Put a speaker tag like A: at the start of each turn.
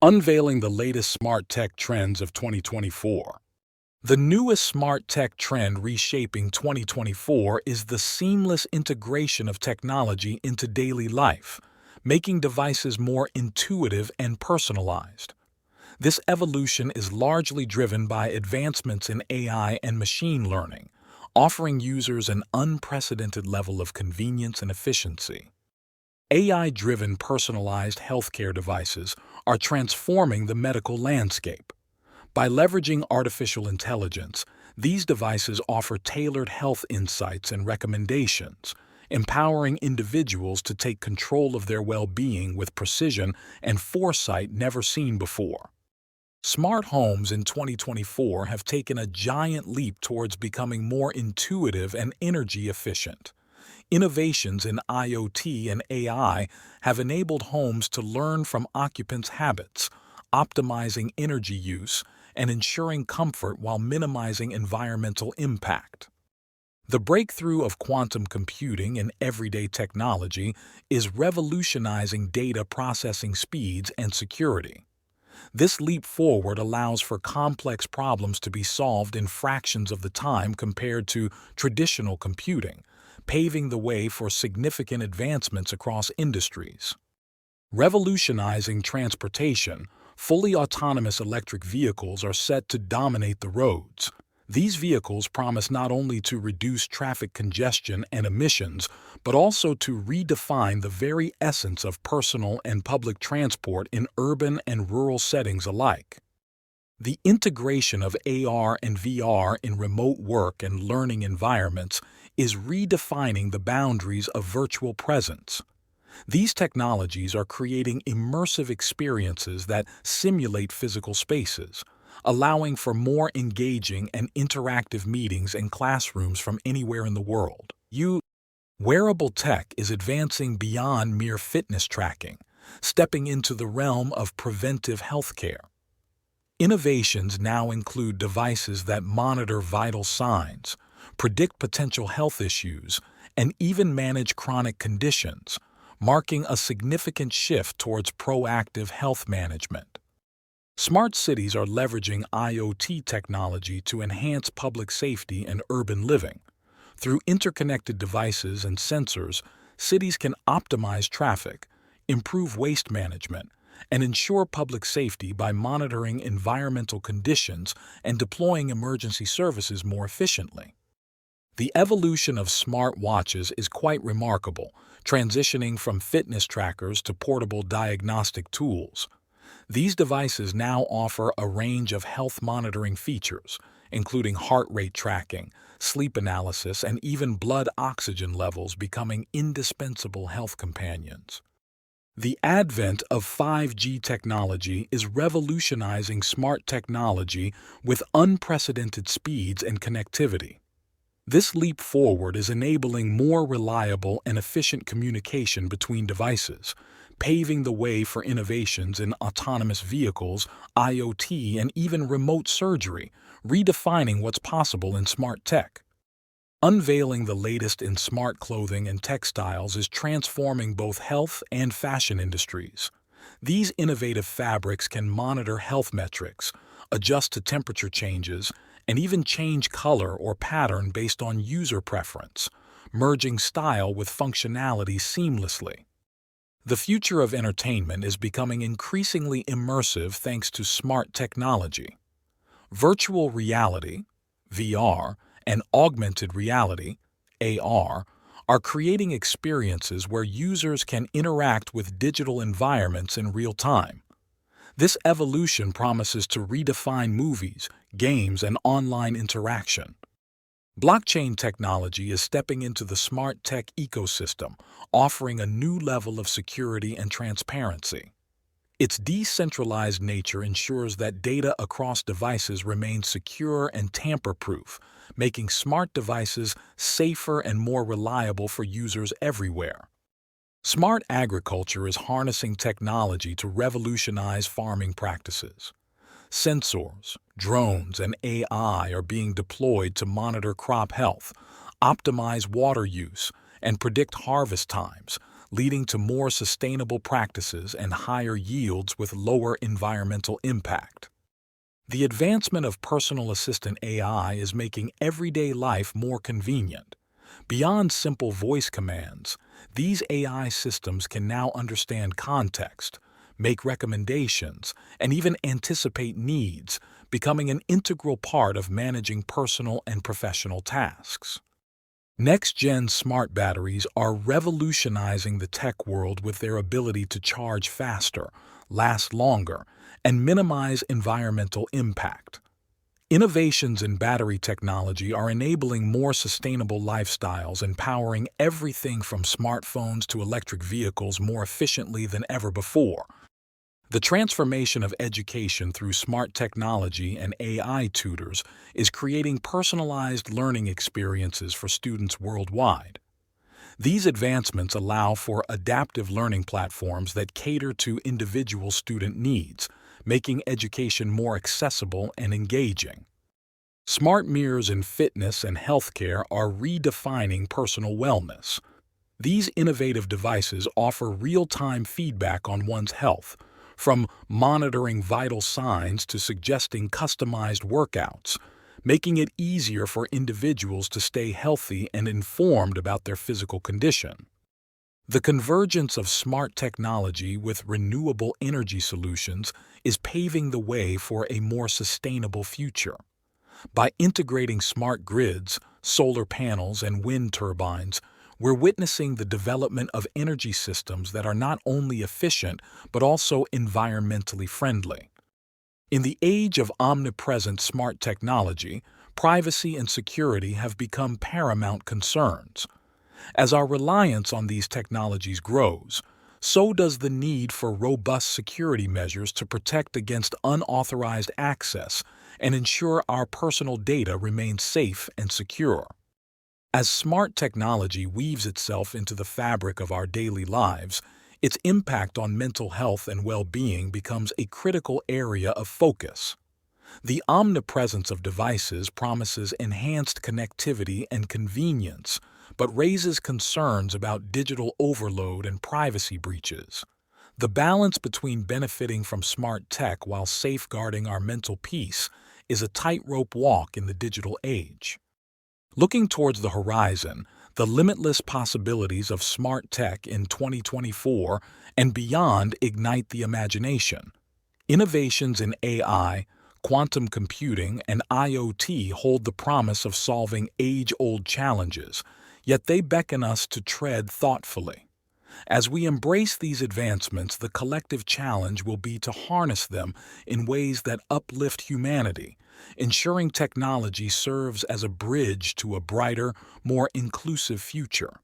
A: Unveiling the latest smart tech trends of 2024. The newest smart tech trend reshaping 2024 is the seamless integration of technology into daily life, making devices more intuitive and personalized. This evolution is largely driven by advancements in AI and machine learning, offering users an unprecedented level of convenience and efficiency. AI-driven personalized healthcare devices are transforming the medical landscape. By leveraging artificial intelligence, these devices offer tailored health insights and recommendations, empowering individuals to take control of their well-being with precision and foresight never seen before. Smart homes in 2024 have taken a giant leap towards becoming more intuitive and energy efficient. Innovations in IoT and AI have enabled homes to learn from occupants' habits, optimizing energy use and ensuring comfort while minimizing environmental impact. The breakthrough of quantum computing in everyday technology is revolutionizing data processing speeds and security. This leap forward allows for complex problems to be solved in fractions of the time compared to traditional computing, paving the way for significant advancements across industries. Revolutionizing transportation, fully autonomous electric vehicles are set to dominate the roads. These vehicles promise not only to reduce traffic congestion and emissions, but also to redefine the very essence of personal and public transport in urban and rural settings alike. The integration of AR and VR in remote work and learning environments is redefining the boundaries of virtual presence. These technologies are creating immersive experiences that simulate physical spaces, allowing for more engaging and interactive meetings and classrooms from anywhere in the world. Wearable tech is advancing beyond mere fitness tracking, stepping into the realm of preventive healthcare. Innovations now include devices that monitor vital signs, predict potential health issues, and even manage chronic conditions, marking a significant shift towards proactive health management. Smart cities are leveraging IoT technology to enhance public safety and urban living. Through interconnected devices and sensors, cities can optimize traffic, improve waste management, and ensure public safety by monitoring environmental conditions and deploying emergency services more efficiently. The evolution of smart watches is quite remarkable, transitioning from fitness trackers to portable diagnostic tools. These devices now offer a range of health monitoring features, including heart rate tracking, sleep analysis, and even blood oxygen levels, becoming indispensable health companions. The advent of 5G technology is revolutionizing smart technology with unprecedented speeds and connectivity. This leap forward is enabling more reliable and efficient communication between devices, paving the way for innovations in autonomous vehicles, IoT, and even remote surgery, redefining what's possible in smart tech. Unveiling the latest in smart clothing and textiles is transforming both health and fashion industries. These innovative fabrics can monitor health metrics, adjust to temperature changes, and even change color or pattern based on user preference, merging style with functionality seamlessly. The future of entertainment is becoming increasingly immersive thanks to smart technology. Virtual reality, VR, and augmented reality, AR, are creating experiences where users can interact with digital environments in real time. This evolution promises to redefine movies, games, and online interaction. Blockchain technology is stepping into the smart tech ecosystem, offering a new level of security and transparency. Its decentralized nature ensures that data across devices remains secure and tamper-proof, making smart devices safer and more reliable for users everywhere. Smart agriculture is harnessing technology to revolutionize farming practices. Sensors, drones, and AI are being deployed to monitor crop health, optimize water use, and predict harvest times, leading to more sustainable practices and higher yields with lower environmental impact. The advancement of personal assistant AI is making everyday life more convenient. Beyond simple voice commands, these AI systems can now understand context, make recommendations, and even anticipate needs, becoming an integral part of managing personal and professional tasks. Next-gen smart batteries are revolutionizing the tech world with their ability to charge faster, last longer, and minimize environmental impact. Innovations in battery technology are enabling more sustainable lifestyles and powering everything from smartphones to electric vehicles more efficiently than ever before. The transformation of education through smart technology and AI tutors is creating personalized learning experiences for students worldwide. These advancements allow for adaptive learning platforms that cater to individual student needs, making education more accessible and engaging. Smart mirrors in fitness and healthcare are redefining personal wellness. These innovative devices offer real-time feedback on one's health, from monitoring vital signs to suggesting customized workouts, making it easier for individuals to stay healthy and informed about their physical condition. The convergence of smart technology with renewable energy solutions is paving the way for a more sustainable future. By integrating smart grids, solar panels, and wind turbines, we're witnessing the development of energy systems that are not only efficient but also environmentally friendly. In the age of omnipresent smart technology, privacy and security have become paramount concerns. As our reliance on these technologies grows, so does the need for robust security measures to protect against unauthorized access and ensure our personal data remains safe and secure. As smart technology weaves itself into the fabric of our daily lives, its impact on mental health and well-being becomes a critical area of focus. The omnipresence of devices promises enhanced connectivity and convenience, but raises concerns about digital overload and privacy breaches. The balance between benefiting from smart tech while safeguarding our mental peace is a tightrope walk in the digital age. Looking towards the horizon, the limitless possibilities of smart tech in 2024 and beyond ignite the imagination. Innovations in AI, quantum computing, and IoT hold the promise of solving age-old challenges, yet they beckon us to tread thoughtfully. As we embrace these advancements, the collective challenge will be to harness them in ways that uplift humanity, ensuring technology serves as a bridge to a brighter, more inclusive future.